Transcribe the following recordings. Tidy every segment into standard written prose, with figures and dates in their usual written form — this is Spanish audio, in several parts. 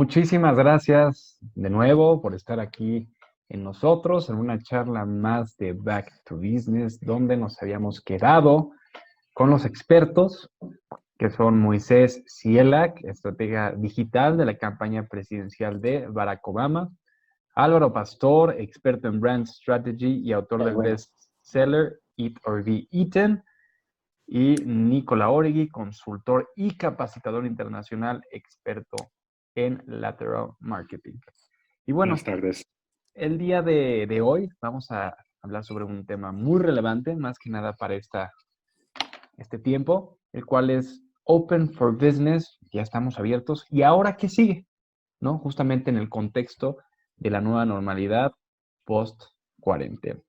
Muchísimas gracias de nuevo por estar aquí en nosotros en una charla más de Back to Business, donde nos habíamos quedado con los expertos, que son Moisés Cielac, estratega digital de la campaña presidencial de Barack Obama, Álvaro Pastor, experto en Brand Strategy y autor del bestseller Eat or Be Eaten, y Nicola Oregui, consultor y capacitador internacional, experto en Lateral Marketing. Y bueno, buenas tardes. El día de hoy vamos a hablar sobre un tema muy relevante, más que nada para este tiempo, el cual es Open for Business. Ya estamos abiertos. ¿Y ahora qué sigue? ¿No? Justamente en el contexto de la nueva normalidad post-cuarentena.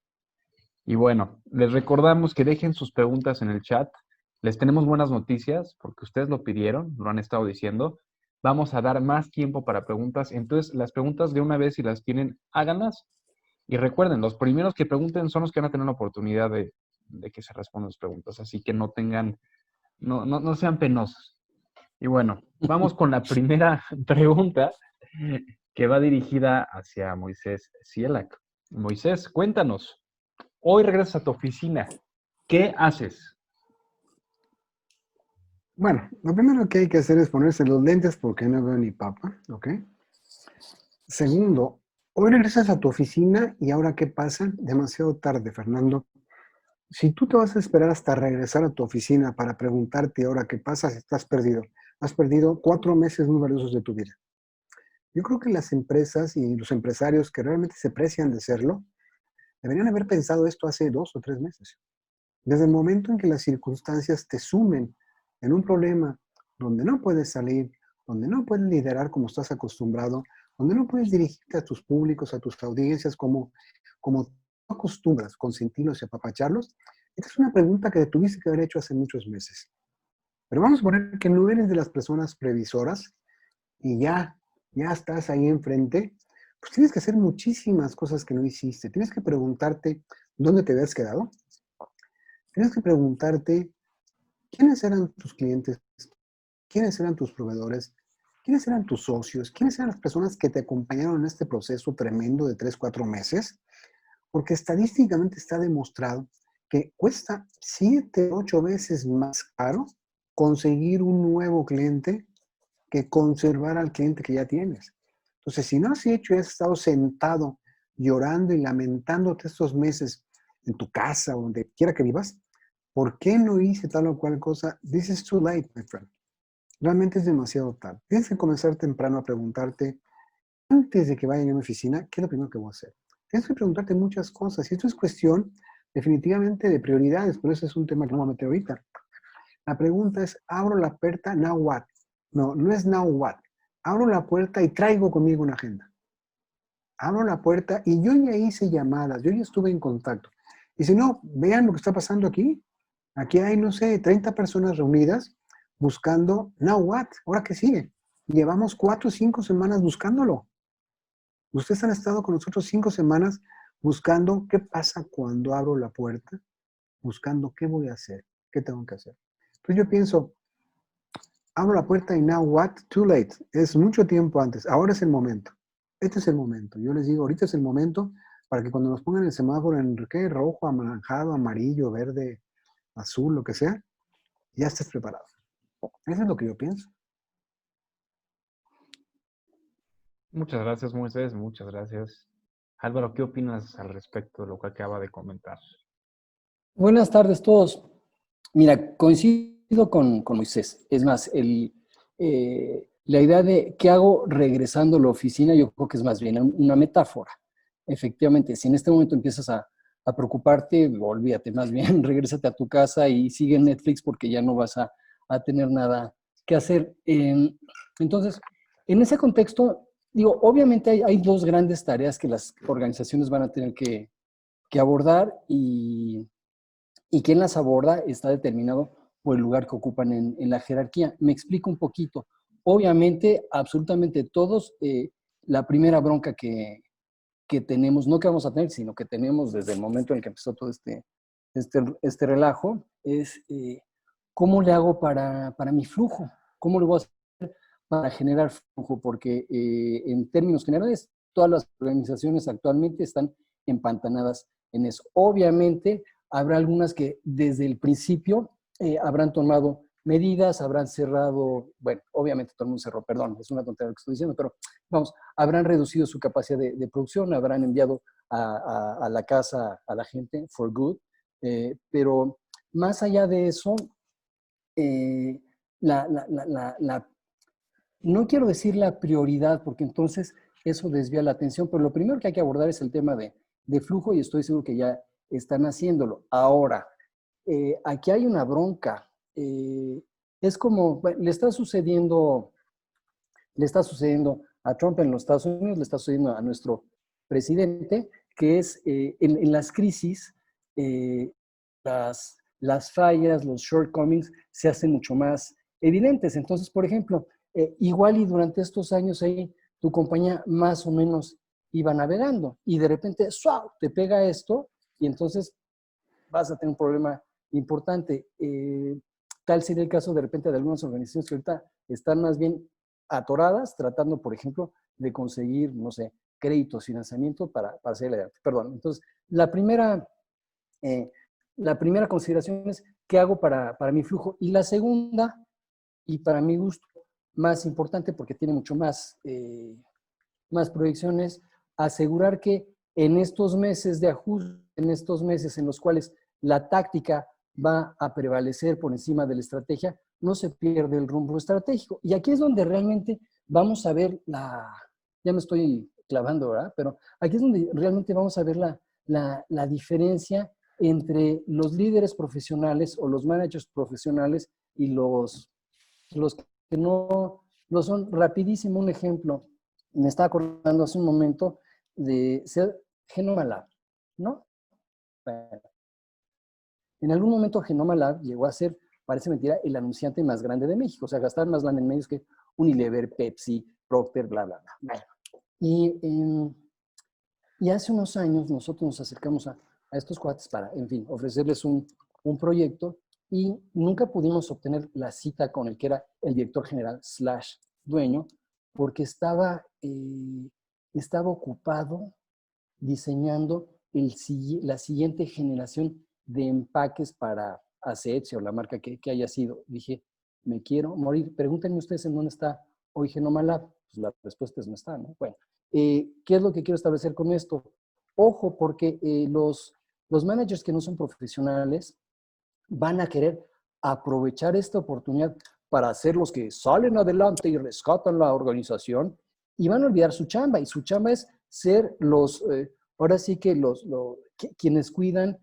Y bueno, les recordamos que dejen sus preguntas en el chat. Les tenemos buenas noticias porque ustedes lo pidieron, lo han estado diciendo. Vamos a dar más tiempo para preguntas. Entonces, las preguntas de una vez, si las tienen, háganlas. Y recuerden, los primeros que pregunten son los que van a tener la oportunidad de que se respondan las preguntas. Así que no tengan, no sean penosos. Y bueno, vamos con la primera pregunta que va dirigida hacia Moisés Cielac. Moisés, cuéntanos. Hoy regresas a tu oficina. ¿Qué haces? Bueno, lo primero que hay que hacer es ponerse los lentes porque no veo ni papa, ¿ok? Segundo, hoy regresas a tu oficina y ahora ¿qué pasa? Demasiado tarde, Fernando. Si tú te vas a esperar hasta regresar a tu oficina para preguntarte ahora qué pasa, estás perdido. Has perdido 4 meses muy valiosos de tu vida. Yo creo que las empresas y los empresarios que realmente se precian de serlo, deberían haber pensado esto hace 2 o 3 meses. Desde el momento en que las circunstancias te sumen en un problema donde no puedes salir, donde no puedes liderar como estás acostumbrado, donde no puedes dirigirte a tus públicos, a tus audiencias como tú acostumbras, consentirlos y apapacharlos, esta es una pregunta que tuviste que haber hecho hace muchos meses. Pero vamos a poner que no eres de las personas previsoras y ya estás ahí enfrente, pues tienes que hacer muchísimas cosas que no hiciste. Tienes que preguntarte dónde te habías quedado. Tienes que preguntarte quiénes eran tus clientes, quiénes eran tus proveedores, quiénes eran tus socios, quiénes eran las personas que te acompañaron en este proceso tremendo de 3, 4 meses, porque estadísticamente está demostrado que cuesta 7, 8 veces más caro conseguir un nuevo cliente que conservar al cliente que ya tienes. Entonces, si no has hecho y has estado sentado llorando y lamentándote estos meses en tu casa o donde quiera que vivas, ¿por qué no hice tal o cual cosa? This is too late, my friend. Realmente es demasiado tarde. Tienes que comenzar temprano a preguntarte, antes de que vayan a mi oficina, ¿qué es lo primero que voy a hacer? Tienes que preguntarte muchas cosas. Y esto es cuestión definitivamente de prioridades, pero ese es un tema que no voy a meter ahorita. La pregunta es, ¿abro la puerta? Now what? No es now what. Abro la puerta y traigo conmigo una agenda. Abro la puerta y yo ya hice llamadas, yo ya estuve en contacto. Y si no, vean lo que está pasando aquí. Aquí hay, no sé, 30 personas reunidas buscando, now what, ahora qué sigue. Llevamos 4 o 5 semanas buscándolo. Ustedes han estado con nosotros 5 semanas buscando qué pasa cuando abro la puerta, buscando qué voy a hacer, qué tengo que hacer. Entonces yo pienso, abro la puerta y now what, too late. Es mucho tiempo antes, ahora es el momento. Este es el momento. Yo les digo, ahorita es el momento para que cuando nos pongan el semáforo en ¿qué? Rojo, anaranjado, amarillo, verde, azul, lo que sea, ya estés preparado. Eso es lo que yo pienso. Muchas gracias, Moisés. Muchas gracias. Álvaro, ¿qué opinas al respecto de lo que acaba de comentar? Buenas tardes todos. Mira, coincido con Moisés. Es más, la idea de qué hago regresando a la oficina, yo creo que es más bien una metáfora. Efectivamente, si en este momento empiezas a preocuparte, olvídate, más bien regrésate a tu casa y sigue en Netflix porque ya no vas a tener nada que hacer. Entonces, en ese contexto, digo, obviamente hay dos grandes tareas que las organizaciones van a tener que abordar y quién las aborda está determinado por el lugar que ocupan en la jerarquía. Me explico un poquito. Obviamente, absolutamente todos, la primera bronca que tenemos, no que vamos a tener, sino que tenemos desde el momento en el que empezó todo este relajo, es cómo le hago para mi flujo, cómo le voy a hacer para generar flujo, porque en términos generales, todas las organizaciones actualmente están empantanadas en eso. Obviamente, habrá algunas que desde el principio habrán tomado medidas, habrán cerrado, bueno, obviamente todo el mundo cerró, perdón, es una tontería lo que estoy diciendo, pero vamos, habrán reducido su capacidad de producción, habrán enviado a la casa a la gente for good, pero más allá de eso, eh, no quiero decir la prioridad, porque entonces eso desvía la atención, pero lo primero que hay que abordar es el tema de flujo y estoy seguro que ya están haciéndolo. Ahora, aquí hay una bronca. Es como, bueno, le está sucediendo a Trump en los Estados Unidos, le está sucediendo a nuestro presidente, que es en las crisis, eh, las fallas, los shortcomings se hacen mucho más evidentes. Entonces, por ejemplo, igual y durante estos años ahí tu compañía más o menos iba navegando y de repente ¡suau!, te pega esto y entonces vas a tener un problema importante. Tal sería el caso de repente de algunas organizaciones que ahorita están más bien atoradas, tratando, por ejemplo, de conseguir, no sé, créditos, financiamiento para seguir adelante. Perdón. Entonces, eh, la primera consideración es qué hago para mi flujo. Y la segunda, y para mi gusto, más importante porque tiene mucho más proyecciones, asegurar que en estos meses de ajuste, en estos meses en los cuales la táctica va a prevalecer por encima de la estrategia, no se pierde el rumbo estratégico. Y aquí es donde realmente vamos a ver ya me estoy clavando, ¿verdad? Pero aquí es donde realmente vamos a ver la diferencia entre los líderes profesionales o los managers profesionales y los que no lo son. Rapidísimo, un ejemplo. Me estaba acordando hace un momento de ser Genoma Lab, ¿no? Bueno, en algún momento Genoma Lab llegó a ser, parece mentira, el anunciante más grande de México. O sea, gastaban más lana en medios que Unilever, Pepsi, Procter, bla, bla, bla. Bueno, y hace unos años nosotros nos acercamos a estos cuates para, en fin, ofrecerles un proyecto y nunca pudimos obtener la cita con el que era el director general / dueño porque estaba ocupado diseñando la siguiente generación de empaques para Acetia o la marca que haya sido. Dije, me quiero morir. Pregúntenme ustedes en dónde está hoy Genoma Lab. Pues la respuesta es no está, ¿no? Bueno, ¿qué es lo que quiero establecer con esto? Ojo, porque los managers que no son profesionales van a querer aprovechar esta oportunidad para ser los que salen adelante y rescatan la organización y van a olvidar su chamba. Y su chamba es ser ahora sí que quienes cuidan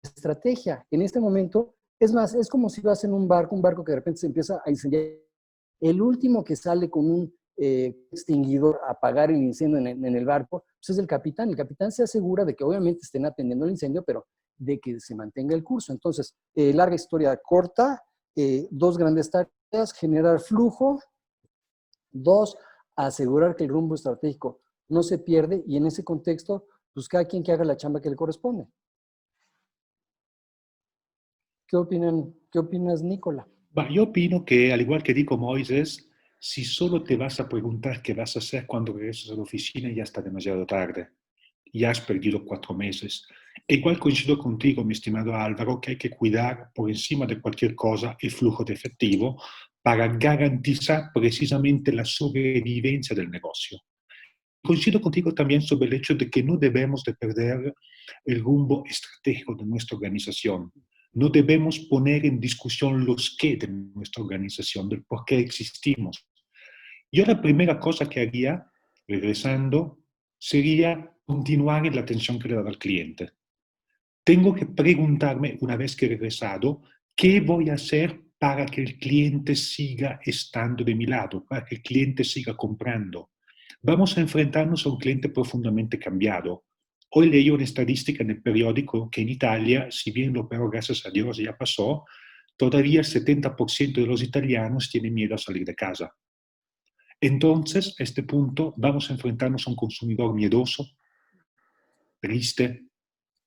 la estrategia. En este momento, es más, es como si vas en un barco que de repente se empieza a incendiar. El último que sale con un extinguidor a apagar el incendio en el barco, pues es el capitán. El capitán se asegura de que obviamente estén atendiendo el incendio, pero de que se mantenga el curso. Entonces, larga historia corta, dos grandes tareas: generar flujo, dos, asegurar que el rumbo estratégico no se pierde, y en ese contexto, pues cada quien que haga la chamba que le corresponde. ¿Qué opinas, Nicola? Yo opino que, al igual que dijo Moisés, si solo te vas a preguntar qué vas a hacer cuando regreses a la oficina, ya está demasiado tarde. Ya has perdido 4 meses. E igual coincido contigo, mi estimado Álvaro, que hay que cuidar por encima de cualquier cosa el flujo de efectivo para garantizar precisamente la sobrevivencia del negocio. Coincido contigo también sobre el hecho de que no debemos de perder el rumbo estratégico de nuestra organización. No debemos poner en discusión los qué de nuestra organización, del por qué existimos. Yo la primera cosa que haría, regresando, sería continuar en la atención que le da al cliente. Tengo que preguntarme, una vez que he regresado, ¿qué voy a hacer para que el cliente siga estando de mi lado, para que el cliente siga comprando? Vamos a enfrentarnos a un cliente profundamente cambiado. Hoy leí una estadística en el periódico que en Italia, si bien lo peor, gracias a Dios, ya pasó, todavía el 70% de los italianos tienen miedo a salir de casa. Entonces, a este punto, vamos a enfrentarnos a un consumidor miedoso, triste,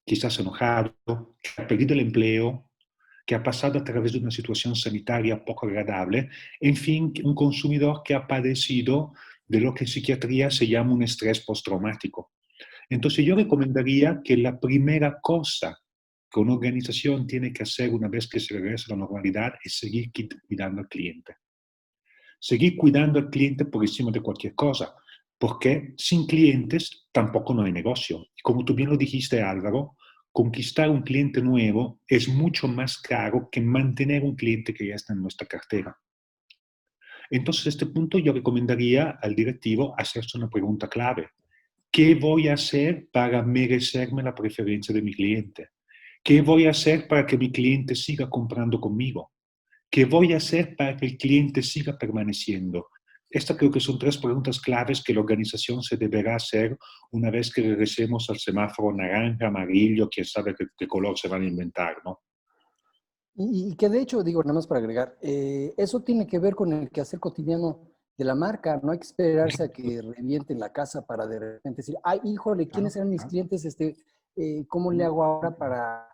quizás enojado, que ha perdido el empleo, que ha pasado a través de una situación sanitaria poco agradable, en fin, un consumidor que ha padecido de lo que en psiquiatría se llama un estrés postraumático. Entonces yo recomendaría que la primera cosa que una organización tiene que hacer una vez que se regresa a la normalidad es seguir cuidando al cliente. Seguir cuidando al cliente por encima de cualquier cosa, porque sin clientes tampoco no hay negocio. Y como tú bien lo dijiste, Álvaro, conquistar un cliente nuevo es mucho más caro que mantener un cliente que ya está en nuestra cartera. Entonces, a este punto yo recomendaría al directivo hacerse una pregunta clave. ¿Qué voy a hacer para merecerme la preferencia de mi cliente? ¿Qué voy a hacer para que mi cliente siga comprando conmigo? ¿Qué voy a hacer para que el cliente siga permaneciendo? Estas creo que son tres preguntas claves que la organización se deberá hacer una vez que regresemos al semáforo naranja, amarillo, quién sabe qué color se van a inventar, ¿no? Y que de hecho, digo, nada más para agregar, eso tiene que ver con el quehacer cotidiano de la marca. No hay que esperarse a que revienten la casa para de repente decir, ay, híjole, ¿quiénes eran mis clientes? ¿Cómo le hago ahora para...?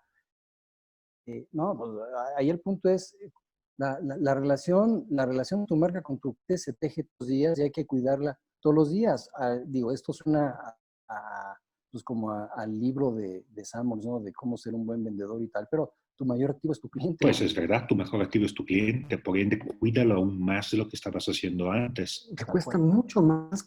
No, pues ahí el punto es, la relación de tu marca con tu cliente se teje todos los días y hay que cuidarla todos los días. Digo, esto suena pues como al libro de Samuels, ¿no? De cómo ser un buen vendedor y tal, pero tu mayor activo es tu cliente. Pues es verdad, tu mejor activo es tu cliente, por ende cuídalo aún más de lo que estabas haciendo antes. Te cuesta mucho más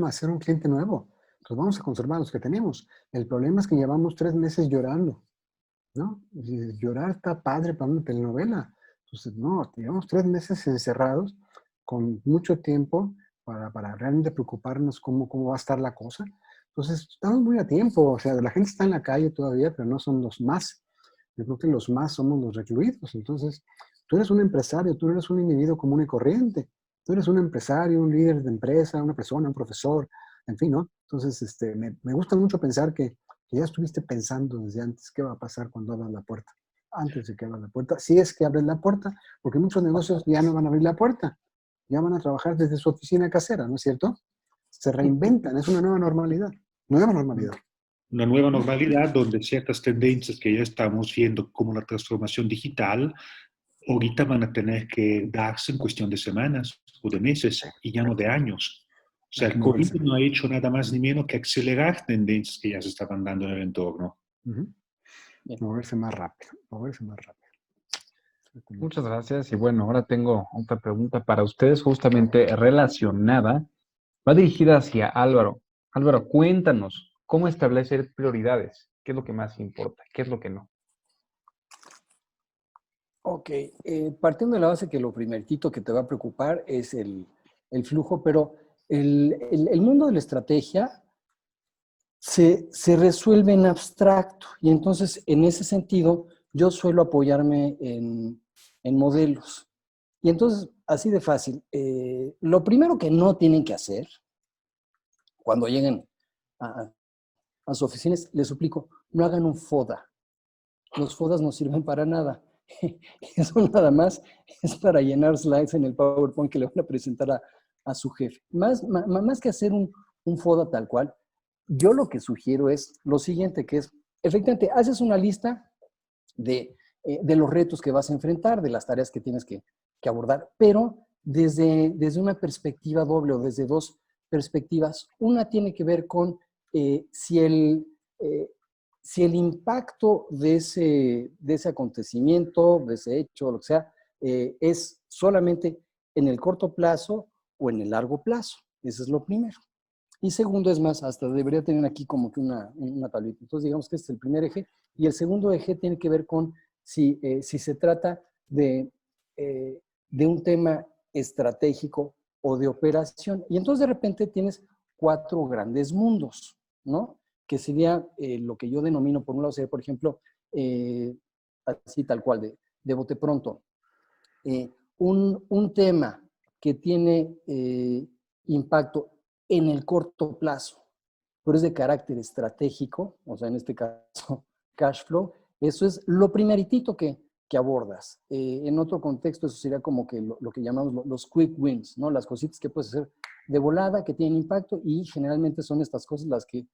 hacer un cliente nuevo. Entonces vamos a conservar los que tenemos. El problema es que llevamos 3 meses llorando, ¿no? Y llorar está padre para una telenovela. Entonces, no, llevamos 3 meses encerrados con mucho tiempo para realmente preocuparnos cómo va a estar la cosa. Entonces, estamos muy a tiempo. O sea, la gente está en la calle todavía, pero no son los más. Yo creo que los más somos los recluidos. Entonces, tú eres un empresario, tú eres un individuo común y corriente. Tú eres un empresario, un líder de empresa, una persona, un profesor, en fin, ¿no? Entonces, me gusta mucho pensar que ya estuviste pensando desde antes qué va a pasar cuando abras la puerta, antes de que abras la puerta, si es que abres la puerta, porque muchos negocios ya no van a abrir la puerta, ya van a trabajar desde su oficina casera, ¿no es cierto? Se reinventan, es una nueva normalidad, nueva normalidad. Una nueva normalidad donde ciertas tendencias que ya estamos viendo como la transformación digital, ahorita van a tener que darse en cuestión de semanas o de meses y ya no de años. O sea, el COVID no ha hecho nada más ni menos que acelerar tendencias que ya se estaban dando en el entorno. Moverse más rápido, moverse más rápido. Muchas gracias. Y bueno, ahora tengo otra pregunta para ustedes justamente relacionada. Va dirigida hacia Álvaro. Álvaro, cuéntanos, ¿cómo establecer prioridades? ¿Qué es lo que más importa? ¿Qué es lo que no? Ok, partiendo de la base que lo primerito que te va a preocupar es el flujo, pero el mundo de la estrategia se resuelve en abstracto y entonces en ese sentido yo suelo apoyarme en modelos. Y entonces, así de fácil, lo primero que no tienen que hacer cuando lleguen a sus oficinas, les suplico, no hagan un FODA. Los FODAs no sirven para nada. Eso nada más es para llenar slides en el PowerPoint que le van a presentar a su jefe. Más que hacer un FODA tal cual, yo lo que sugiero es lo siguiente, que es, efectivamente, haces una lista de los retos que vas a enfrentar, de las tareas que tienes que abordar, pero desde una perspectiva doble o desde dos perspectivas. Una tiene que ver con si el impacto de ese acontecimiento, de ese hecho, lo que sea, es solamente en el corto plazo o en el largo plazo. Eso es lo primero. Y segundo, es más, hasta debería tener aquí como que una tablita. Entonces, digamos que este es el primer eje. Y el segundo eje tiene que ver con si se trata de un tema estratégico o de operación. Y entonces, de repente, tienes 4 grandes mundos, ¿no? Que sería lo que yo denomino, por un lado, sería, por ejemplo, así tal cual, de bote pronto, un tema que tiene impacto en el corto plazo, pero es de carácter estratégico, o sea, en este caso, cash flow, eso es lo primeritito que abordas. En otro contexto, eso sería como que lo que llamamos los quick wins, ¿no? Las cositas que puedes hacer de volada, que tienen impacto, y generalmente son estas cosas las que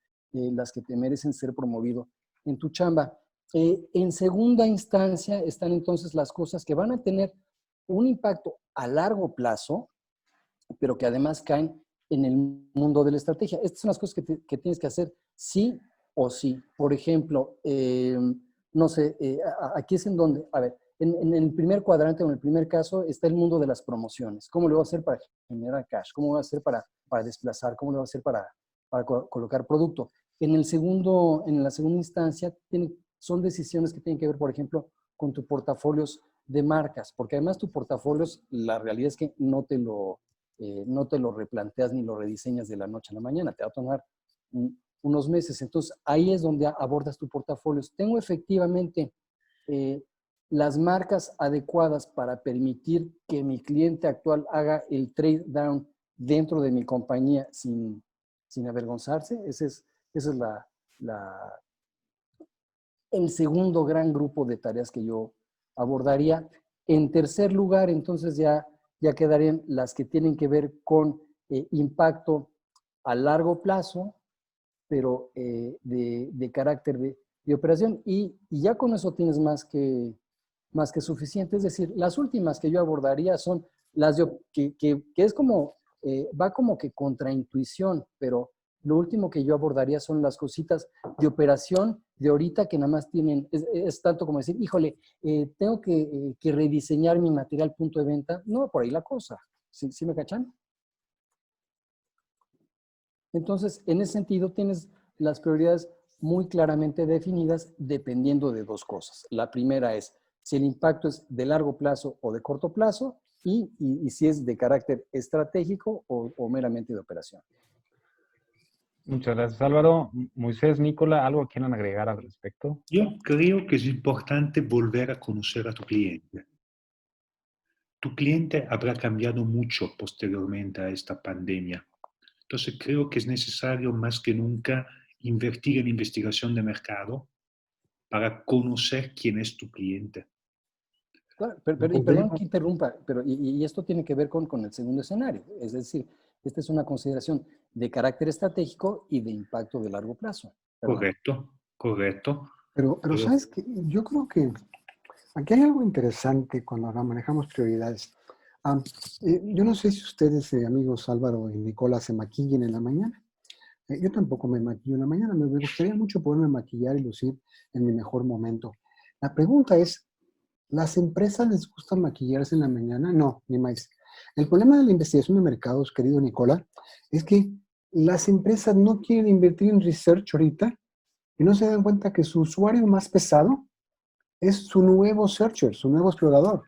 te merecen ser promovido en tu chamba. En segunda instancia están entonces las cosas que van a tener un impacto a largo plazo, pero que además caen en el mundo de la estrategia. Estas son las cosas que tienes que hacer sí o sí. Por ejemplo, no sé, aquí es en donde, a ver, en el primer cuadrante o en el primer caso está el mundo de las promociones. ¿Cómo lo voy a hacer para generar cash? ¿Cómo lo voy a hacer para desplazar? ¿Cómo lo voy a hacer para colocar producto? En la segunda instancia son decisiones que tienen que ver, por ejemplo, con tus portafolios de marcas, porque además tu portafolios, la realidad es que no te lo replanteas ni lo rediseñas de la noche a la mañana, te va a tomar unos meses. Entonces, ahí es donde abordas tu portafolio. Tengo efectivamente las marcas adecuadas para permitir que mi cliente actual haga el trade down dentro de mi compañía sin avergonzarse. Ese es el segundo gran grupo de tareas que yo abordaría. En tercer lugar, entonces ya quedarían las que tienen que ver con impacto a largo plazo, pero de carácter de operación. Y ya con eso tienes más que suficiente. Es decir, las últimas que yo abordaría son las que es como, va como que contra intuición, pero lo último que yo abordaría son las cositas de operación de ahorita que nada más tienen, es tanto como decir, híjole, tengo que rediseñar mi material punto de venta. No, por ahí la cosa. ¿Sí me cachan? Entonces, en ese sentido, tienes las prioridades muy claramente definidas dependiendo de dos cosas. La primera es si el impacto es de largo plazo o de corto plazo y si es de carácter estratégico o meramente de operación. Muchas gracias, Álvaro. Moisés, Nicola, ¿algo quieren agregar al respecto? Yo creo que es importante volver a conocer a tu cliente. Tu cliente habrá cambiado mucho posteriormente a esta pandemia. Entonces creo que es necesario más que nunca invertir en investigación de mercado para conocer quién es tu cliente. Claro, y perdón que interrumpa, pero y esto tiene que ver con el segundo escenario. Es decir, esta es una consideración de carácter estratégico y de impacto de largo plazo. ¿Perdón? Correcto, correcto. Pero ¿sabes qué? Yo creo que aquí hay algo interesante cuando ahora manejamos prioridades. Yo no sé si ustedes, amigos Álvaro y Nicola, se maquillen en la mañana. Yo tampoco me maquillo en la mañana. Me gustaría mucho poderme maquillar y lucir en mi mejor momento. La pregunta es, ¿las empresas les gusta maquillarse en la mañana? No, ni más. El problema de la investigación de mercados, querido Nicola, es que las empresas no quieren invertir en research ahorita y no se dan cuenta que su usuario más pesado es su nuevo searcher, su nuevo explorador.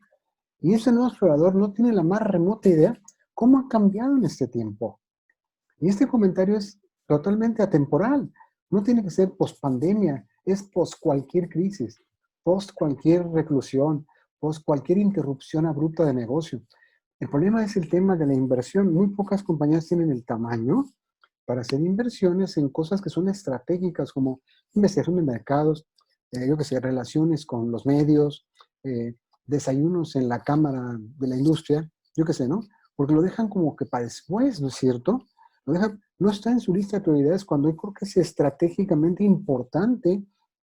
Y ese nuevo explorador no tiene la más remota idea cómo ha cambiado en este tiempo. Y este comentario es totalmente atemporal. No tiene que ser post pandemia, es post cualquier crisis, post cualquier reclusión, post cualquier interrupción abrupta de negocio. El problema es el tema de la inversión. Muy pocas compañías tienen el tamaño para hacer inversiones en cosas que son estratégicas como investigación de mercados, yo que sé, relaciones con los medios, desayunos en la cámara de la industria, yo que sé, ¿no? Porque lo dejan como que para después, ¿no es cierto? No está en su lista de prioridades cuando yo creo que es estratégicamente importante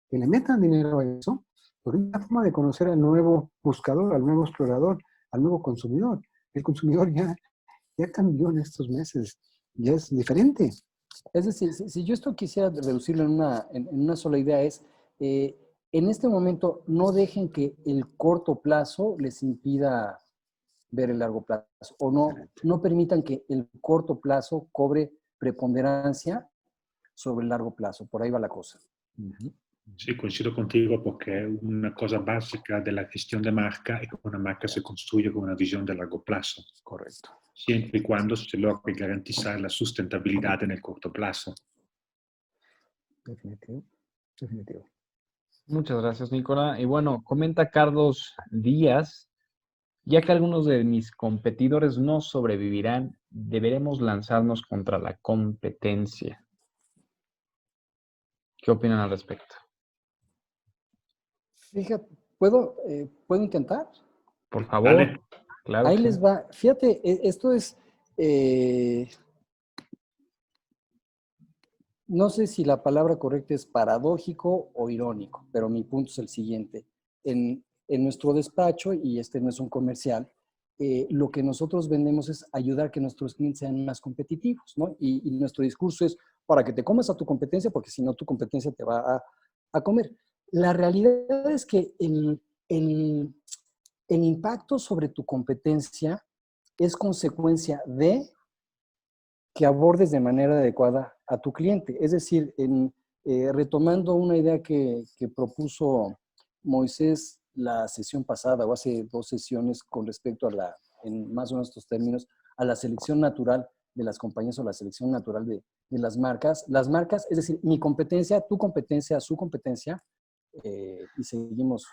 que le metan dinero a eso, porque es una forma de conocer al nuevo buscador, al nuevo explorador, al nuevo consumidor. El consumidor ya cambió en estos meses, ya es diferente. Es decir, si yo esto quisiera reducirlo en una sola idea es, en este momento no dejen que el corto plazo les impida ver el largo plazo o no permitan que el corto plazo cobre preponderancia sobre el largo plazo. Por ahí va la cosa. Sí, coincido contigo porque una cosa básica de la gestión de marca es que una marca se construye con una visión de largo plazo. Correcto. Siempre y cuando se logre garantizar la sustentabilidad en el corto plazo. Definitivo, definitivo. Muchas gracias, Nicola. Y bueno, comenta Carlos Díaz, ya que algunos de mis competidores no sobrevivirán, deberemos lanzarnos contra la competencia. ¿Qué opinan al respecto? Fíjate, ¿puedo intentar? Por favor. Dale. Claro Ahí que les sí. va. Fíjate, esto es... no sé si la palabra correcta es paradójico o irónico, pero mi punto es el siguiente. En nuestro despacho, y este no es un comercial, lo que nosotros vendemos es ayudar a que nuestros clientes sean más competitivos, ¿no? Y nuestro discurso es para que te comas a tu competencia, porque si no tu competencia te va a comer. La realidad es que el impacto sobre tu competencia es consecuencia de que abordes de manera adecuada a tu cliente. Es decir, retomando una idea que propuso Moisés la sesión pasada o hace 2 sesiones con respecto a en más o menos estos términos, a la selección natural de las compañías o la selección natural de las marcas. Las marcas, es decir, mi competencia, tu competencia, su competencia, y seguimos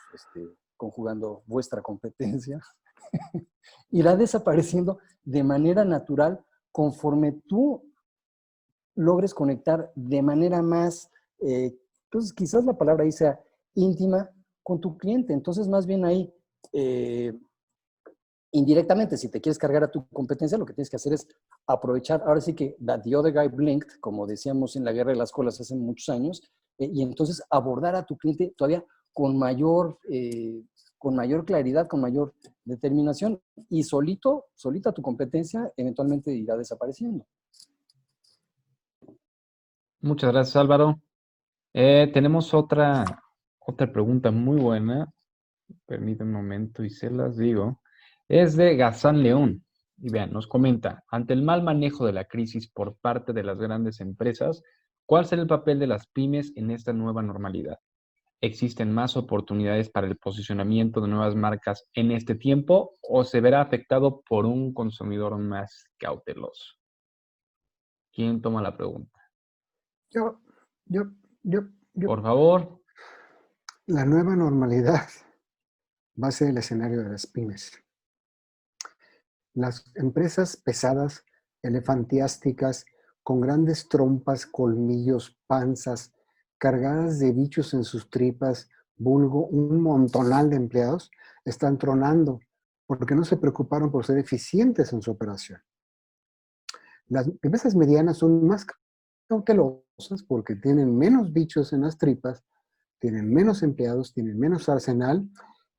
conjugando vuestra competencia, irá desapareciendo de manera natural conforme tú logres conectar de manera más, pues quizás la palabra ahí sea íntima con tu cliente. Entonces, más bien ahí, indirectamente, si te quieres cargar a tu competencia, lo que tienes que hacer es aprovechar, ahora sí que that the other guy blinked, como decíamos en la guerra de las colas hace muchos años, y entonces abordar a tu cliente todavía con mayor claridad, con mayor determinación, y solita tu competencia eventualmente irá desapareciendo. Muchas gracias, Álvaro. Tenemos otra pregunta muy buena. Permítame un momento y se las digo. Es de Gazán León. Y vean, nos comenta, ante el mal manejo de la crisis por parte de las grandes empresas, ¿cuál será el papel de las pymes en esta nueva normalidad? ¿Existen más oportunidades para el posicionamiento de nuevas marcas en este tiempo o se verá afectado por un consumidor más cauteloso? ¿Quién toma la pregunta? Yo, yo, yo, Por yo. favor. La nueva normalidad va a ser el escenario de las pymes. Las empresas pesadas, elefantiásticas, con grandes trompas, colmillos, panzas, cargadas de bichos en sus tripas, vulgo, un montonal de empleados, están tronando porque no se preocuparon por ser eficientes en su operación. Las empresas medianas son más cautelosas porque tienen menos bichos en las tripas, tienen menos empleados, tienen menos arsenal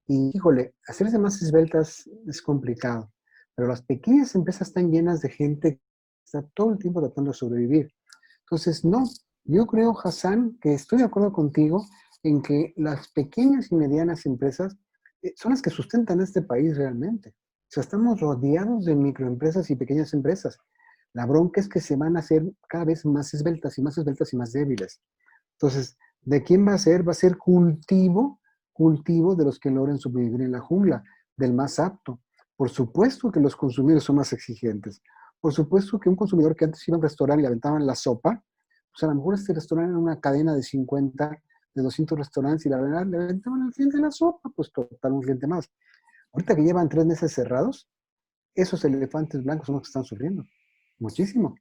y, híjole, hacerse más esbeltas es complicado. Pero las pequeñas empresas están llenas de gente que está todo el tiempo tratando de sobrevivir. Entonces, no, yo creo, Hassan, que estoy de acuerdo contigo en que las pequeñas y medianas empresas son las que sustentan este país realmente. O sea, estamos rodeados de microempresas y pequeñas empresas. La bronca es que se van a hacer cada vez más esbeltas y más esbeltas y más débiles. Entonces, ¿de quién va a ser? Va a ser cultivo de los que logren sobrevivir en la jungla, del más apto. Por supuesto que los consumidores son más exigentes. Por supuesto que un consumidor que antes iba a un restaurante y le aventaban la sopa, pues a lo mejor este restaurante era una cadena de 50, de 200 restaurantes y la verdad le aventaban al cliente la sopa, pues total, un cliente más. Ahorita que llevan 3 meses cerrados, esos elefantes blancos son los que están sufriendo. Muchísimo.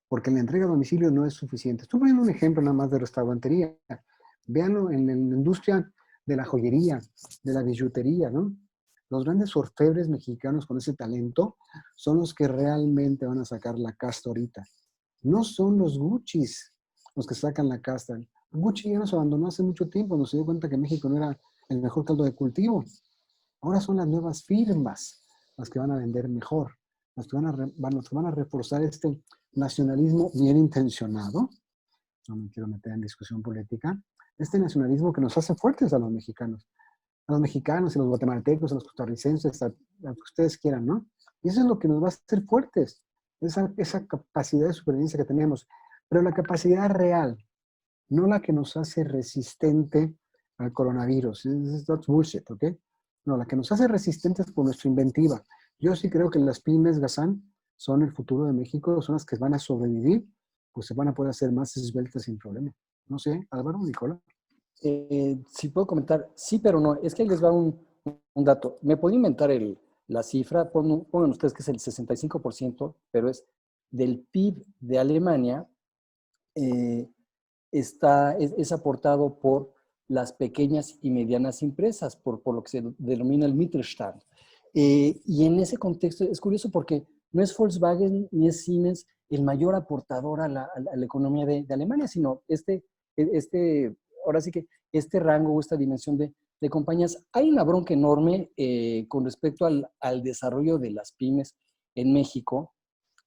Porque la entrega a domicilio no es suficiente. Estoy poniendo un ejemplo nada más de restaurantería. Véanlo en la industria de la joyería, de la billutería, ¿no? Los grandes orfebres mexicanos con ese talento son los que realmente van a sacar la casta ahorita. No son los Guccis los que sacan la casta. Gucci ya nos abandonó hace mucho tiempo, nos dio cuenta que México no era el mejor caldo de cultivo. Ahora son las nuevas firmas las que van a vender mejor, las que van a reforzar este nacionalismo bien intencionado, no me quiero meter en discusión política, este nacionalismo que nos hace fuertes a los mexicanos y los guatemaltecos, a los costarricenses, a lo que ustedes quieran, ¿no? Y eso es lo que nos va a hacer fuertes, esa capacidad de supervivencia que tenemos, pero la capacidad real, no la que nos hace resistente al coronavirus. That's bullshit, ¿ok? No, la que nos hace resistentes por nuestra inventiva. Yo sí creo que las pymes, Gazán, son el futuro de México, son las que van a sobrevivir, pues se van a poder hacer más esbeltas sin problema. No sé, Álvaro, Nicola. Si puedo comentar, sí, pero no. Es que ahí les va un dato. Me puedo inventar la cifra, pongan ustedes que es el 65%, pero es del PIB de Alemania, es aportado por las pequeñas y medianas empresas, por lo que se denomina el Mittelstand. Y en ese contexto es curioso porque no es Volkswagen, ni es Siemens, el mayor aportador a la economía de Alemania, sino ahora sí que este rango o esta dimensión de compañías. Hay una bronca enorme con respecto al desarrollo de las pymes en México,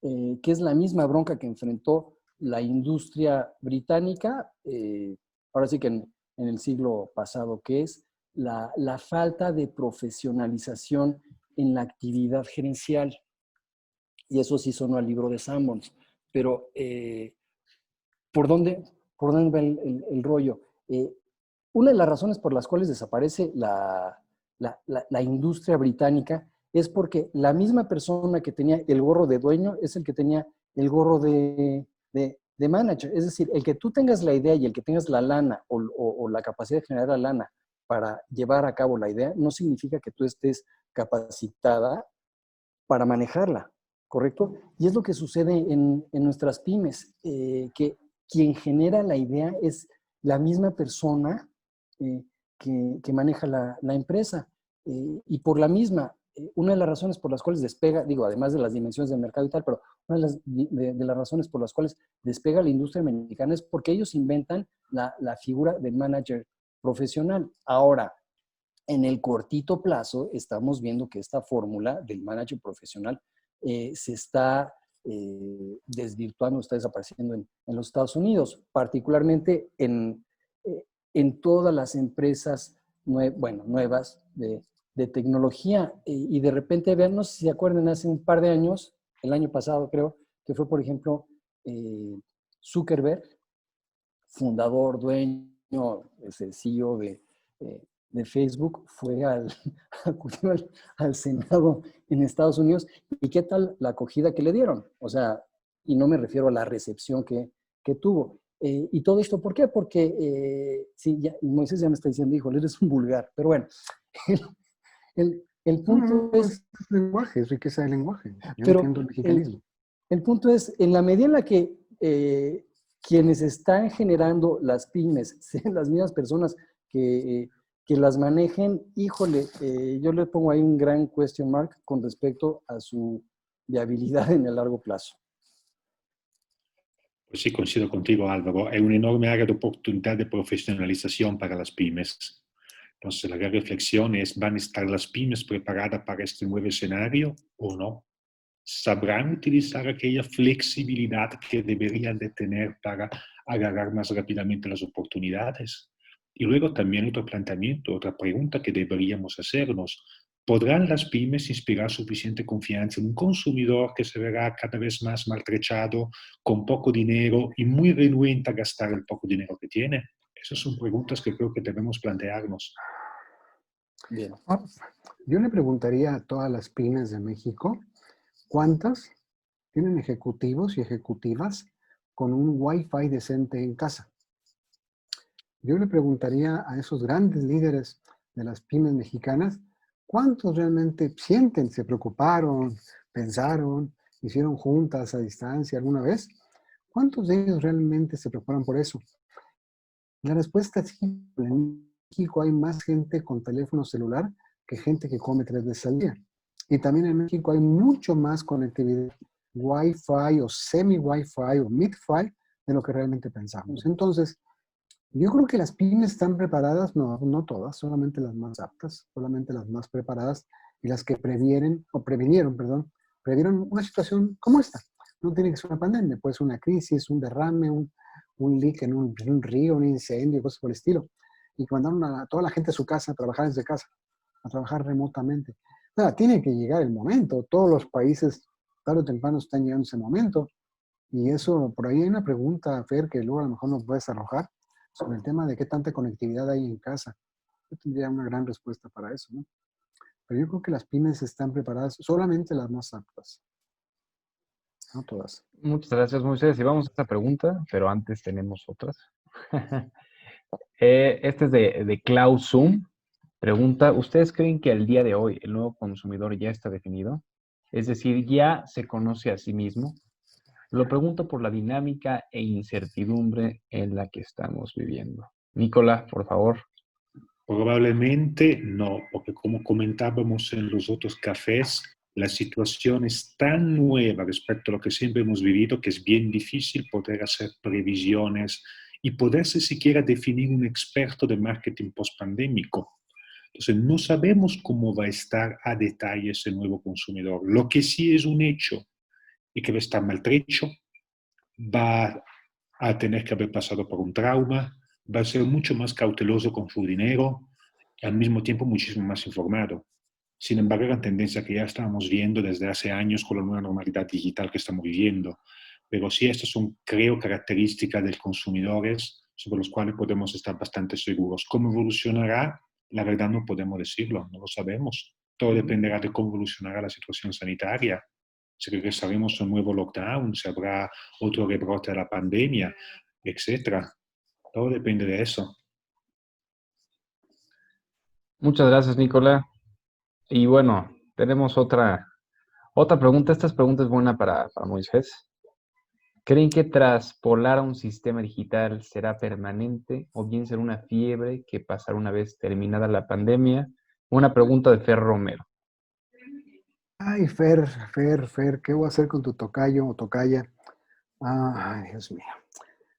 que es la misma bronca que enfrentó la industria británica, ahora sí que en el siglo pasado, que es la falta de profesionalización en la actividad gerencial. Y eso sí sonó al libro de Sanborns. Pero, ¿por dónde va el rollo? Una de las razones por las cuales desaparece la industria británica es porque la misma persona que tenía el gorro de dueño es el que tenía el gorro de manager. Es decir, el que tú tengas la idea y el que tengas la lana o la capacidad de generar la lana para llevar a cabo la idea, no significa que tú estés capacitada para manejarla, ¿correcto? Y es lo que sucede en nuestras pymes, que quien genera la idea es la misma persona que maneja la empresa. Y por la misma, una de las razones por las cuales despega, digo, además de las dimensiones del mercado y tal, pero una de las razones por las cuales despega la industria mexicana es porque ellos inventan la figura del manager profesional. Ahora, en el cortito plazo, estamos viendo que esta fórmula del manager profesional se está desvirtuando, está desapareciendo en los Estados Unidos, particularmente en todas las empresas nuevas de tecnología. Y de repente, vean, no sé si se acuerdan, hace un par de años, el año pasado creo, que fue, por ejemplo, Zuckerberg, fundador, dueño, CEO de Facebook, acudió al Senado en Estados Unidos. ¿Y qué tal la acogida que le dieron? O sea, y no me refiero a la recepción que tuvo. Y todo esto, ¿por qué? Porque, sí, Moisés ya me está diciendo, híjole, eres un vulgar. Pero bueno, el punto es lenguaje, es riqueza de lenguaje. Yo pero entiendo el mexicanismo. El punto es, en la medida en la que quienes están generando las pymes sean las mismas personas que las manejen, híjole, yo le pongo ahí un gran question mark con respecto a su viabilidad en el largo plazo. Pues sí, coincido contigo, Álvaro. Hay una enorme área de oportunidad de profesionalización para las pymes. Entonces, la gran reflexión es, ¿van a estar las pymes preparadas para este nuevo escenario o no? ¿Sabrán utilizar aquella flexibilidad que deberían de tener para agarrar más rápidamente las oportunidades? Y luego también otro planteamiento, otra pregunta que deberíamos hacernos. ¿Podrán las pymes inspirar suficiente confianza en un consumidor que se verá cada vez más maltrechado, con poco dinero y muy renuente a gastar el poco dinero que tiene? Esas son preguntas que creo que debemos plantearnos. Bien. Yo le preguntaría a todas las pymes de México, ¿cuántas tienen ejecutivos y ejecutivas con un Wi-Fi decente en casa? Yo le preguntaría a esos grandes líderes de las pymes mexicanas, ¿cuántos realmente sienten, se preocuparon, pensaron, hicieron juntas a distancia alguna vez? ¿Cuántos de ellos realmente se preocuparon por eso? La respuesta es simple. En México hay más gente con teléfono celular que gente que come 3 veces al día. Y también en México hay mucho más conectividad Wi-Fi o semi-Wi-Fi o mid-Fi de lo que realmente pensamos. Entonces, yo creo que las pymes están preparadas, no todas, solamente las más aptas, solamente las más preparadas y las que previeron una situación como esta. No tiene que ser una pandemia, puede ser una crisis, un derrame, un leak en un río, un incendio, cosas por el estilo. Y que mandaron a toda la gente a su casa a trabajar desde casa, a trabajar remotamente. Nada, tiene que llegar el momento. Todos los países, tarde o temprano, están llegando a ese momento. Y eso, por ahí hay una pregunta, Fer, que luego a lo mejor nos puedes arrojar, sobre el tema de qué tanta conectividad hay en casa. Yo tendría una gran respuesta para eso, ¿no? Pero yo creo que las pymes están preparadas, solamente las más aptas, no todas. Muchas gracias, Moisés. Y vamos a esta pregunta, pero antes tenemos otras. Este es de Klaus Zoom. Pregunta, ¿ustedes creen que al día de hoy el nuevo consumidor ya está definido? Es decir, ¿ya se conoce a sí mismo? Lo pregunto por la dinámica e incertidumbre en la que estamos viviendo. Nicola, por favor. Probablemente no, porque como comentábamos en los otros cafés, La situación es tan nueva respecto a lo que siempre hemos vivido que es bien difícil poder hacer previsiones y poderse siquiera definir un experto de marketing postpandémico. Entonces, no sabemos cómo va a estar a detalle ese nuevo consumidor. Lo que sí es un hecho y que va a estar maltrecho, va a tener que haber pasado por un trauma, va a ser mucho más cauteloso con su dinero y al mismo tiempo muchísimo más informado. Sin embargo, la tendencia que ya estábamos viendo desde hace años con la nueva normalidad digital que estamos viviendo. Pero sí, estas son, creo, características de los consumidores sobre los cuales podemos estar bastante seguros. ¿Cómo evolucionará? La verdad no podemos decirlo, no lo sabemos. Todo dependerá de cómo evolucionará la situación sanitaria. Si regresaremos a un nuevo lockdown, si habrá otro rebrote de la pandemia, etcétera. Todo depende de eso. Muchas gracias, Nicola. Y bueno, tenemos otra pregunta. Esta pregunta es buena para Moisés. ¿Creen que traspolar a un sistema digital será permanente o bien será una fiebre que pasará una vez terminada la pandemia? Una pregunta de Fer Romero. Ay, Fer, ¿qué voy a hacer con tu tocayo o tocaya? Ay, Dios mío.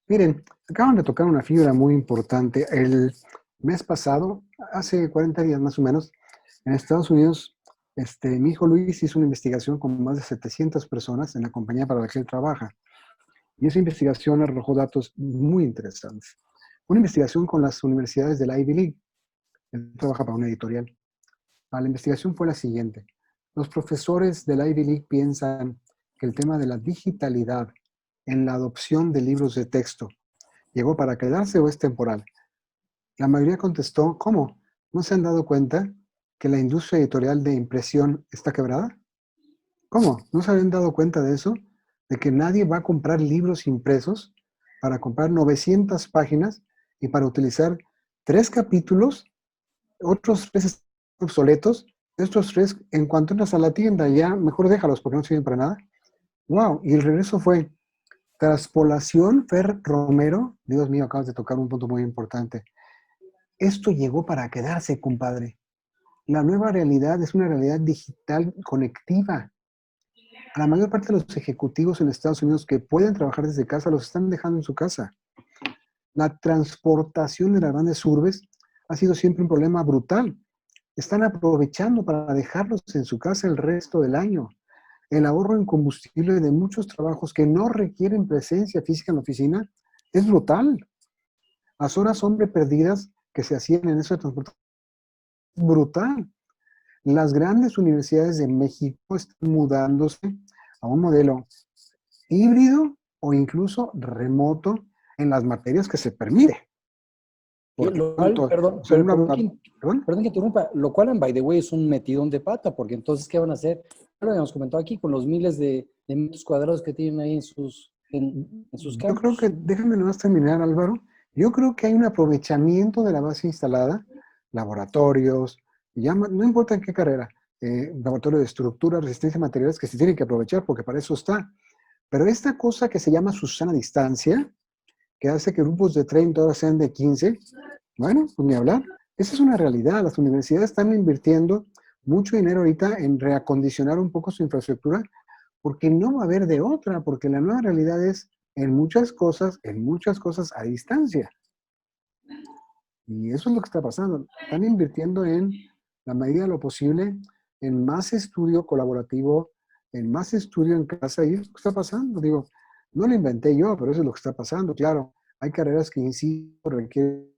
Miren, acaban de tocar una fibra muy importante. El mes pasado, hace 40 días más o menos, en Estados Unidos, mi hijo Luis hizo una investigación con más de 700 personas en la compañía para la que él trabaja. Y esa investigación arrojó datos muy interesantes. Una investigación con las universidades de la Ivy League. Él trabaja para una editorial. La investigación fue la siguiente. Los profesores de la Ivy League piensan que el tema de la digitalidad en la adopción de libros de texto llegó para quedarse o es temporal. La mayoría contestó, ¿cómo? ¿No se han dado cuenta que la industria editorial de impresión está quebrada? ¿Cómo? ¿No se habían dado cuenta de eso? De que nadie va a comprar libros impresos para comprar 900 páginas y para utilizar 3 capítulos, otros 3 están obsoletos, estos 3, en cuanto entras a la tienda, ya mejor déjalos porque no sirven para nada. ¡Wow! Y el regreso fue traspolación, Fer Romero. Dios mío, acabas de tocar un punto muy importante. Esto llegó para quedarse, compadre. La nueva realidad es una realidad digital conectiva. A la mayor parte de los ejecutivos en Estados Unidos que pueden trabajar desde casa los están dejando en su casa. La transportación de las grandes urbes ha sido siempre un problema brutal. Están aprovechando para dejarlos en su casa el resto del año. El ahorro en combustible de muchos trabajos que no requieren presencia física en la oficina es brutal. Las horas hombre perdidas que se hacían en eso de transportación es brutal. Las grandes universidades de México están mudándose a un modelo híbrido o incluso remoto en las materias que se permite. Por Lo cual, tanto, perdón, perdón que interrumpa, lo cual, by the way, es un metidón de pata, porque entonces, ¿qué van a hacer? Ya lo habíamos comentado aquí, con los miles de metros cuadrados que tienen ahí en sus Yo creo que, campos. déjame nomás terminar, Álvaro. Yo creo que hay un aprovechamiento de la base instalada, laboratorios, no importa en qué carrera, laboratorio de estructura, resistencia a materiales, que se tienen que aprovechar porque para eso está. Pero esta cosa que se llama Susana Distancia, que hace que grupos de 30 horas sean de 15, bueno, pues ni hablar. Esa es una realidad. Las universidades están invirtiendo mucho dinero ahorita en reacondicionar un poco su infraestructura porque no va a haber de otra, porque la nueva realidad es en muchas cosas a distancia. Y eso es lo que está pasando. Están invirtiendo en la medida de lo posible en más estudio colaborativo, en más estudio en casa, y eso es lo que está pasando. Digo, no lo inventé yo, pero eso es lo que está pasando. Claro, hay carreras que, insisto, requieren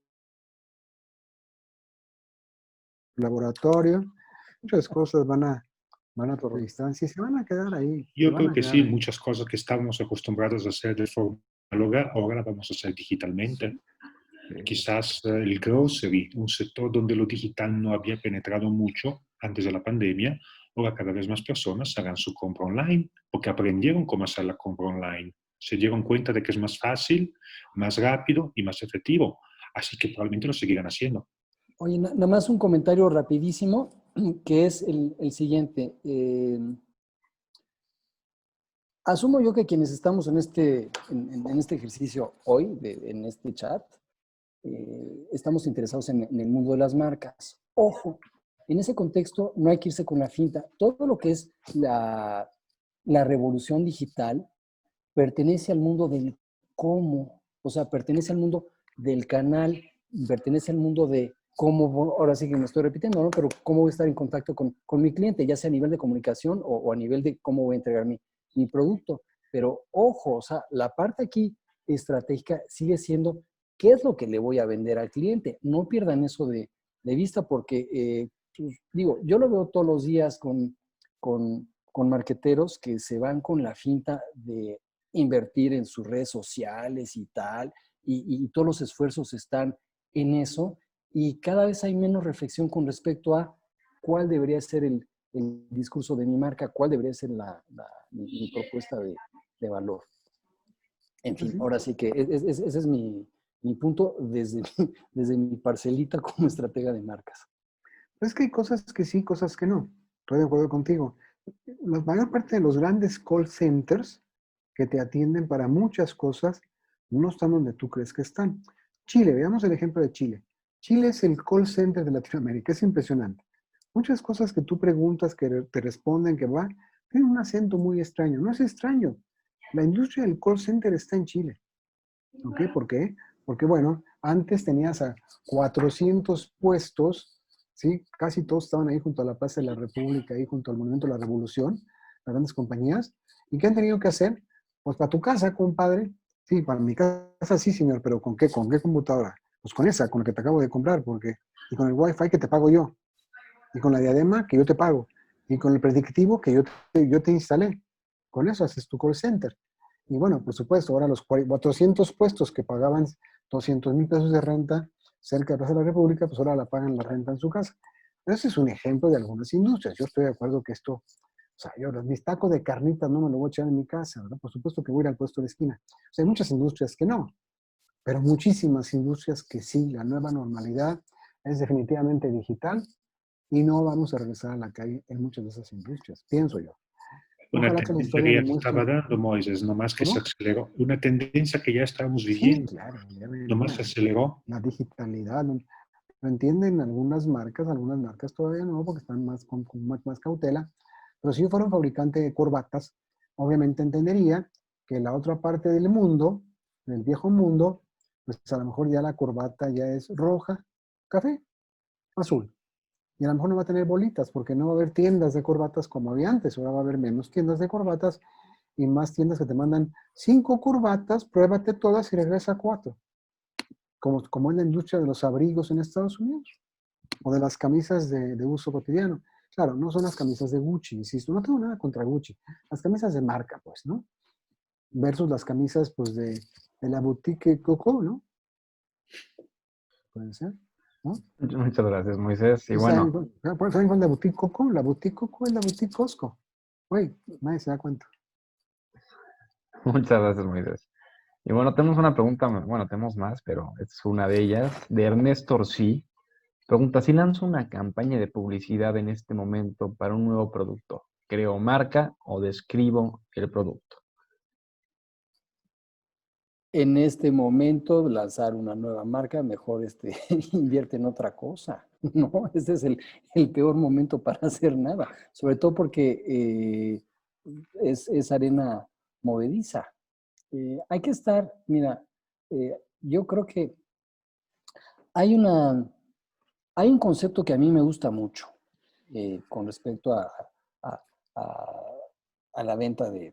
laboratorio, muchas cosas van a tomar distancia y se van a quedar ahí. Yo creo que sí, muchas cosas que estábamos acostumbrados a hacer de forma análoga, ahora vamos a hacer digitalmente. Quizás el grocery, un sector donde lo digital no había penetrado mucho antes de la pandemia, ahora cada vez más personas harán su compra online porque aprendieron cómo hacer la compra online. Se dieron cuenta de que es más fácil, más rápido y más efectivo. Así que probablemente lo seguirán haciendo. Oye, nada más un comentario rapidísimo, que es el siguiente. Asumo yo que quienes estamos en este ejercicio hoy, en este chat, estamos interesados en el mundo de las marcas. Ojo, En ese contexto no hay que irse con la finta. Todo lo que es la revolución digital pertenece al mundo del cómo, o sea, pertenece al mundo del canal, pertenece al mundo de cómo, ahora sí que me estoy repitiendo, ¿no? Pero cómo voy a estar en contacto con mi cliente, ya sea a nivel de comunicación o a nivel de cómo voy a entregar mi producto. Pero ojo, o sea, la parte aquí estratégica sigue siendo qué es lo que le voy a vender al cliente. No pierdan eso de vista porque, pues, digo, yo lo veo todos los días con marqueteros que se van con la finta de invertir en sus redes sociales y tal, y todos los esfuerzos están en eso, y cada vez hay menos reflexión con respecto a cuál debería ser el discurso de mi marca, cuál debería ser mi propuesta de valor. En Pues fin, sí. ahora sí que ese es mi punto desde mi parcelita como estratega de marcas. Es que hay cosas que sí, cosas que no. Estoy de acuerdo contigo. La mayor parte de los grandes call centers que te atienden para muchas cosas no están donde tú crees que están. Chile, veamos el ejemplo de Chile. Chile es el call center de Latinoamérica, es impresionante. Muchas cosas que tú preguntas, que te responden, que va, tienen un acento muy extraño. No es extraño. La industria del call center está en Chile. ¿Ok? ¿Por qué? Porque, bueno, antes tenías a 400 puestos, ¿sí? Casi todos estaban ahí junto a la Plaza de la República, ahí junto al Monumento de la Revolución, las grandes compañías. ¿Y qué han tenido que hacer? Pues para tu casa, compadre. Sí, para mi casa sí, señor, pero ¿con qué? ¿Con qué computadora? Pues con esa, con la que te acabo de comprar, porque, y con el Wi-Fi que te pago yo, y con la diadema que yo te pago, y con el predictivo que yo te instalé. Con eso haces tu call center. Y bueno, por supuesto, ahora los 400 puestos que pagaban 200,000 pesos de renta cerca de Plaza de la República, pues ahora la pagan la renta en su casa. Ese es un ejemplo de algunas industrias. Yo estoy de acuerdo que esto, o sea, yo mis tacos de carnitas no me lo voy a echar en mi casa, ¿verdad? Por supuesto que voy a ir al puesto de esquina. O sea, hay muchas industrias que no, pero muchísimas industrias que sí. La nueva normalidad es definitivamente digital y no vamos a regresar a la calle en muchas de esas industrias, pienso yo. Una Ojalá que la tendencia historia que ya se demuestre. estaba dando, Moisés, nomás que se ¿Cómo? aceleró. Una tendencia que ya estábamos Sí, viviendo, claro, ya nomás se venía. aceleró. La digitalidad, lo entienden algunas marcas todavía no, porque están con más cautela, pero si yo fuera un fabricante de corbatas, obviamente entendería que la otra parte del mundo, del viejo mundo, pues a lo mejor ya la corbata ya es roja, café, azul. Y a lo mejor no va a tener bolitas, porque no va a haber tiendas de corbatas como había antes, ahora va a haber menos tiendas de corbatas y más tiendas que te mandan 5 corbatas, pruébate todas y regresa 4 como en la industria de los abrigos en Estados Unidos, o de las camisas de uso cotidiano. Claro, no son las camisas de Gucci, insisto, no tengo nada contra Gucci, las camisas de marca, pues, ¿no? Versus las camisas, pues, de la boutique Coco, ¿no? Puede ser, ¿no? Muchas gracias, Moisés. Y ¿Sí bueno, saben cuál es la boutique Coco? La boutique Coco es la boutique Costco. Güey, nadie se da cuenta. muchas gracias, Moisés. Y bueno, tenemos una pregunta, bueno, tenemos más, pero es una de ellas, de Ernesto Orsi. Pregunta, si lanzo una campaña de publicidad en este momento para un nuevo producto, ¿creo marca o describo el producto? En este momento, lanzar una nueva marca, mejor invierte en otra cosa, ¿no? Este es el peor momento para hacer nada, sobre todo porque es arena movediza. Hay que estar, mira, yo creo que hay hay un concepto que a mí me gusta mucho con respecto a- a- a la venta de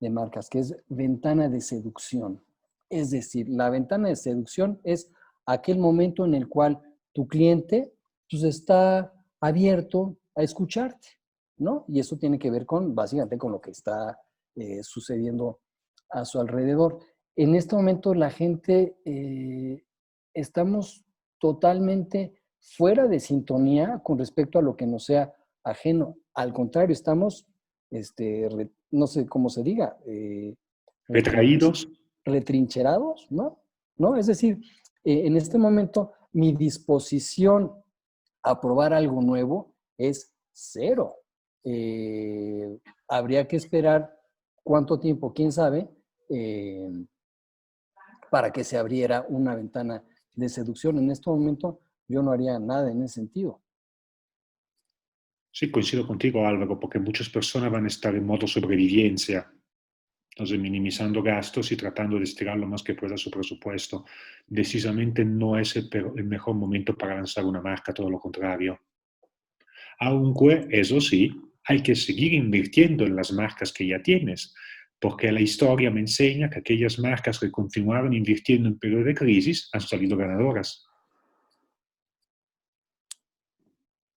marcas, que es ventana de seducción. Es decir, la ventana de seducción es aquel momento en el cual tu cliente pues, está abierto a escucharte, ¿no? Y eso tiene que ver con, básicamente, con lo que está sucediendo a su alrededor. En este momento la gente estamos totalmente fuera de sintonía con respecto a lo que nos sea ajeno. Al contrario, estamos, no sé cómo se diga, Retraídos. retrincherados, ¿no? ¿No? Es decir, en este momento mi disposición a probar algo nuevo es cero. Habría que esperar cuánto tiempo, quién sabe, eh, para que se abriera una ventana de seducción. En este momento yo no haría nada en ese sentido. Sí, coincido contigo, Álvaro, porque muchas personas van a estar en modo sobrevivencia, entonces minimizando gastos y tratando de estirar lo más que pueda su presupuesto. Decisamente no es el mejor momento para lanzar una marca, todo lo contrario. Aunque, eso sí, hay que seguir invirtiendo en las marcas que ya tienes, porque la historia me enseña que aquellas marcas que continuaron invirtiendo en periodo de crisis han salido ganadoras.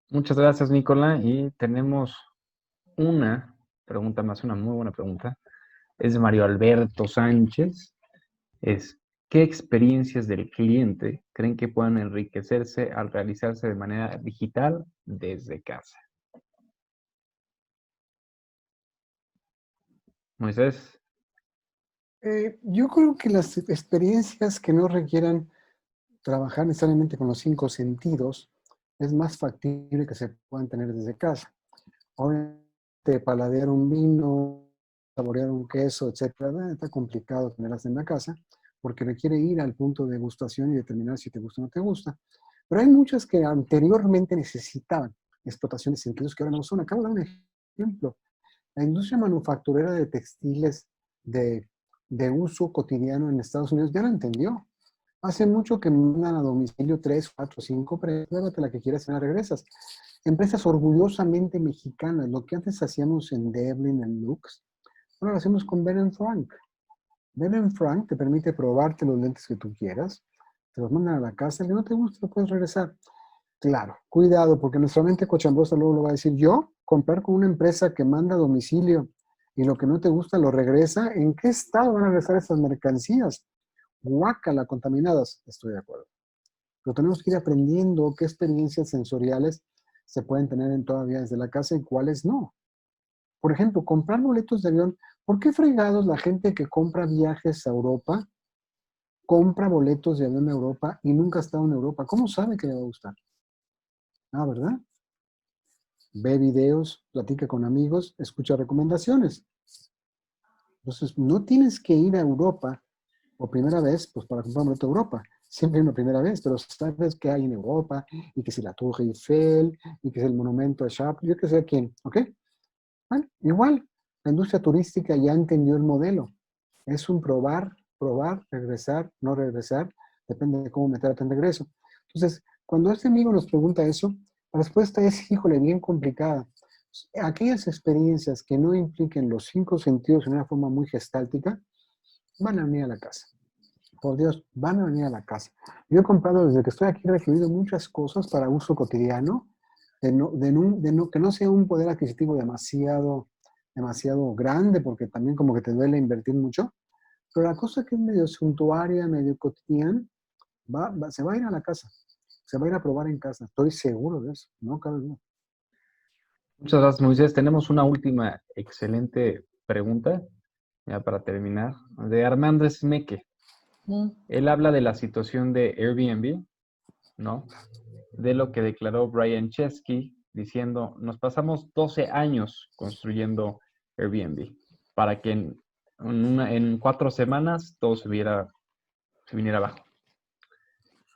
Muchas gracias, Nicola. Y tenemos una pregunta más, una muy buena pregunta. Es de Mario Alberto Sánchez. Es, ¿qué experiencias del cliente creen que puedan enriquecerse al realizarse de manera digital desde casa? Moisés. Yo creo que las experiencias que no requieran trabajar necesariamente con los 5 sentidos es más factible que se puedan tener desde casa. Obviamente, paladear un vino, saborear un queso, etcétera, está complicado tenerlas en la casa porque requiere ir al punto de degustación y determinar si te gusta o no te gusta. Pero hay muchas que anteriormente necesitaban explotación de sentidos que ahora no son. Acabo de dar un ejemplo. La industria manufacturera de textiles de, de uso cotidiano en Estados Unidos ya lo entendió. Hace mucho que mandan a domicilio 3, 4, 5, pruébate la que quieras y la regresas. Empresas orgullosamente mexicanas, lo que antes hacíamos en Devlin, en Lux, ahora lo hacemos con Ben Frank. Ben Frank te permite probarte los lentes que tú quieras, te los mandan a la casa, el que no te gusta lo puedes regresar. Claro, cuidado, porque nuestra mente cochambrosa luego lo va a decir, yo, comprar con una empresa que manda a domicilio y lo que no te gusta lo regresa, ¿en qué estado van a regresar esas mercancías? Guácala, contaminadas. Estoy de acuerdo. Pero tenemos que ir aprendiendo qué experiencias sensoriales se pueden tener todavía desde la casa y cuáles no. Por ejemplo, comprar boletos de avión. ¿Por qué fregados la gente que compra viajes a Europa compra boletos de avión a Europa y nunca ha estado en Europa? ¿Cómo sabe que le va a gustar? Ah, ¿verdad? Ve videos, platica con amigos, escucha recomendaciones. Entonces, no tienes que ir a Europa por primera vez, pues para comprar un boleto a Europa. Siempre hay una primera vez, pero sabes qué hay en Europa, y que si la Torre Eiffel, y que es el monumento a Chaplin, yo que sé quién, ¿ok? Bueno, igual, la industria turística ya entendió el modelo. Es un probar, probar, regresar, no regresar, depende de cómo meterte en regreso. Entonces, cuando este amigo nos pregunta eso, la respuesta es, híjole, bien complicada. Aquellas experiencias que no impliquen los 5 sentidos en una forma muy gestáltica, van a venir a la casa. Por Dios, van a venir a la casa. Yo he comprado desde que estoy aquí, he recibido muchas cosas para uso cotidiano, que no sea un poder adquisitivo demasiado grande, porque también como que te duele invertir mucho, pero la cosa que es medio suntuaria, medio cotidiana, se va a ir a la casa, se va a ir a probar en casa, estoy seguro de eso, no cabe duda. Muchas gracias, Moisés. Tenemos una última excelente pregunta, ya para terminar, de Armando Esmeque. Él habla de la situación de Airbnb, ¿no? De lo que declaró Brian Chesky, diciendo, nos pasamos 12 años construyendo Airbnb para que en 4 semanas todo se viniera abajo.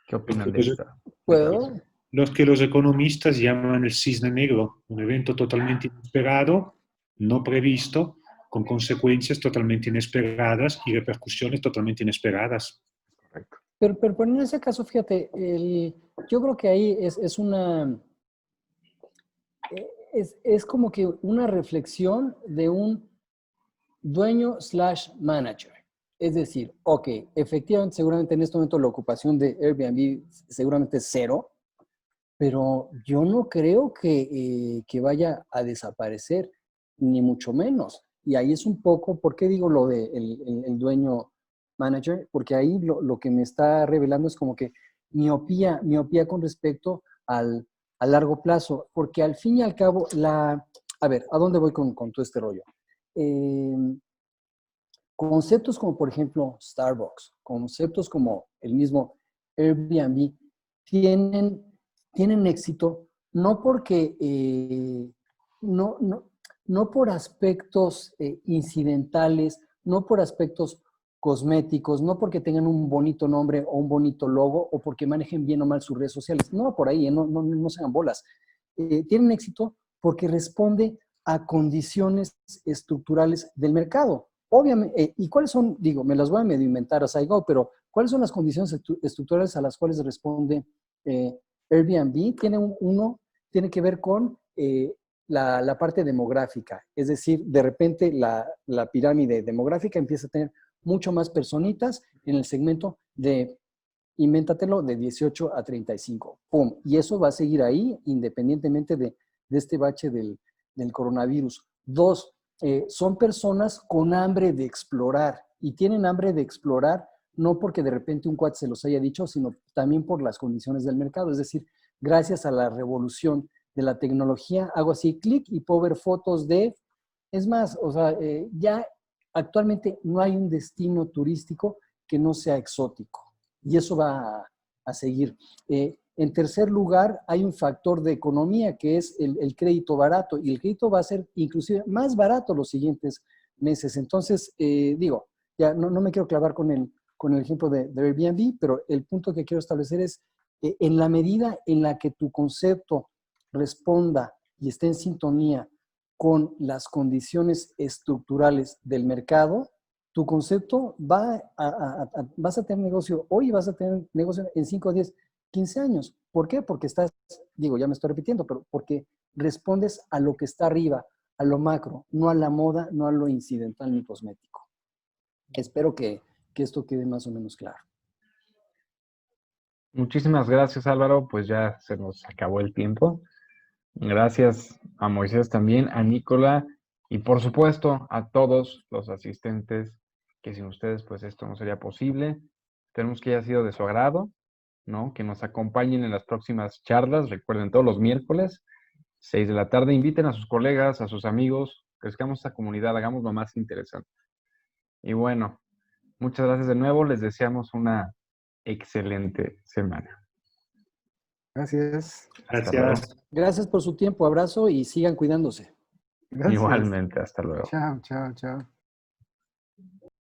¿Qué opinan de esta ¿Puedo? declaración? Los que los economistas llaman el cisne negro, un evento totalmente inesperado, no previsto, con consecuencias totalmente inesperadas y repercusiones totalmente inesperadas. Correcto. Pero en ese caso, fíjate, yo creo que ahí es como que una reflexión de un dueño/manager. Es decir, ok, efectivamente, seguramente en este momento la ocupación de Airbnb seguramente es cero, pero yo no creo que vaya a desaparecer, ni mucho menos. Y ahí es un poco, ¿por qué digo lo de el dueño manager? Porque ahí lo que me está revelando es como que miopía con respecto a largo plazo, porque al fin y al cabo, a ver, ¿a dónde voy con todo este rollo? Conceptos como, por ejemplo, Starbucks, conceptos como el mismo Airbnb, tienen éxito no porque, no por aspectos incidentales, no por aspectos cosméticos, no porque tengan un bonito nombre o un bonito logo o porque manejen bien o mal sus redes sociales. No por ahí, no se hagan bolas. Tienen éxito porque responde a condiciones estructurales del mercado. Obviamente, ¿y cuáles son? Digo, me las voy a medio inventar as I go, pero ¿cuáles son las condiciones estructurales a las cuales responde Airbnb? Tiene que ver con la parte demográfica, es decir, de repente la pirámide demográfica empieza a tener mucho más personitas en el segmento de, invéntatelo, de 18 a 35. ¡Pum! Y eso va a seguir ahí independientemente de este bache del coronavirus. Dos, son personas con hambre de explorar y tienen hambre de explorar no porque de repente un cuate se los haya dicho, sino también por las condiciones del mercado. Es decir, gracias a la revolución de la tecnología, hago así clic y puedo ver fotos de, es más, o sea, ya actualmente no hay un destino turístico que no sea exótico y eso va a seguir. En tercer lugar, hay un factor de economía que es el crédito barato y el crédito va a ser inclusive más barato los siguientes meses. Entonces, digo, ya no me quiero clavar con el ejemplo de Airbnb, pero el punto que quiero establecer es, en la medida en la que tu concepto responda y esté en sintonía con las condiciones estructurales del mercado, tu concepto vas a tener negocio hoy y vas a tener negocio en 5, 10, 15 años. ¿Por qué? Porque estás, digo, ya me estoy repitiendo, pero porque respondes a lo que está arriba, a lo macro, no a la moda, no a lo incidental ni cosmético. Espero que esto quede más o menos claro. Muchísimas gracias, Álvaro. Pues ya se nos acabó el tiempo. Gracias a Moisés también, a Nicola y por supuesto a todos los asistentes, que sin ustedes pues esto no sería posible. Esperemos que haya sido de su agrado, ¿no? Que nos acompañen en las próximas charlas. Recuerden, todos los miércoles, 6 de la tarde, inviten a sus colegas, a sus amigos, crezcamos esta comunidad, hagamos lo más interesante. Y bueno, muchas gracias de nuevo, les deseamos una excelente semana. Gracias. Hasta luego. Gracias. Gracias por su tiempo, abrazo y sigan cuidándose. Gracias. Igualmente, hasta luego. Chao, chao, chao.